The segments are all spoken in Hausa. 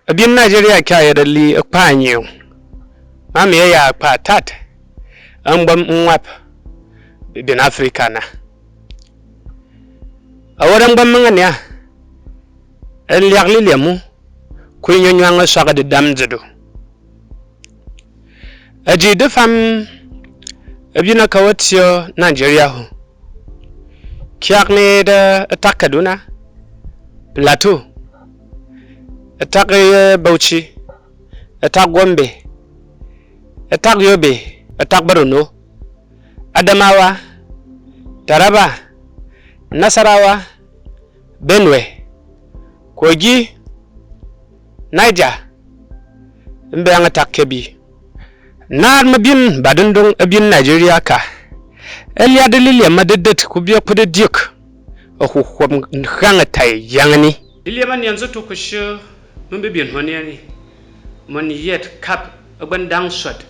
Abin Nigeria kya yadali akpanyo. Mami ya akpa tat. Ambam mwap. Bin Africa na. Awadang bamang ya. Eliak liliamu. Kuinyo nyanga saka de damzedo. Aji de fam. Abina kawatio Nigeria ho. Kyak ne da atak Kaduna. Plateau. Atak Bauchi. Atak Gombe. Atak Yobe. Atak Borno. Adamawa. Taraba. Nasarawa. Benue. Kogi. Niger. Mbeyang atak Kebbi. Nar mabin badundung abin Nigeria ka. Elia de lilia madedet kubiya kude dik. Oku khanga tay yangani. Lilia man yanzu to kusho mbibin honiani. Mon yet kap abandang shot.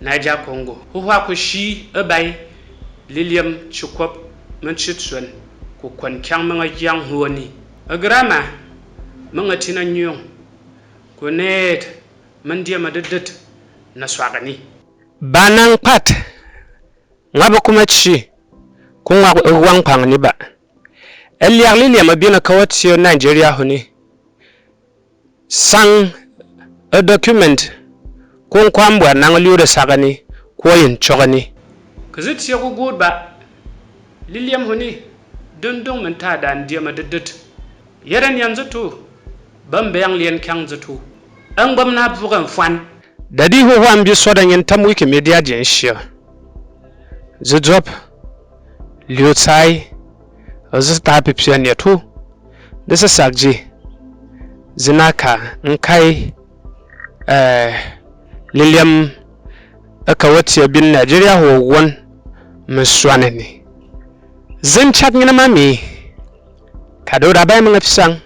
Niger Congo. Huwa kushi abay Liliam chukop manchitsun ku kwan kyang mga yang huani. Agrama mga tinanyong kunet mandia madedet na swagani. Banang pat ngaba kuma chi kunga wang pang ni ba. Eliak Liliam abina kawatio Nigeria huni. Sang a document kung kwambwa nang liure sagani kuwayin chogani. Kazit yaku good ba Liliam huni dundung menta dan dia madedet. Yaran yanzu tu bambe yang lien kyang zutu. Ang bam na bukan fan. Dadi ho ho ambi soda nyen tam Wikimedia jenshia. Zujop liu tsai azta pipsia netu. Desa sagji zinaka nkai Liliam akawati bin Nigeria ho won meswaneni. Zin chat ngina mami kado rabai mga pisang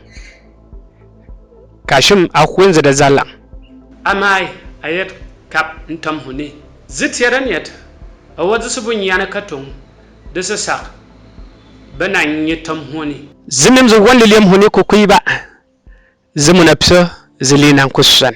kashim akwinza da zalang. Amai ayet kap ntam huni. Zit yaran yet awadzu subun yana katung desa sak bana nyitam huni. Zinim zu wan Liliam huni ko kuiba zimuna pso zilina kusan.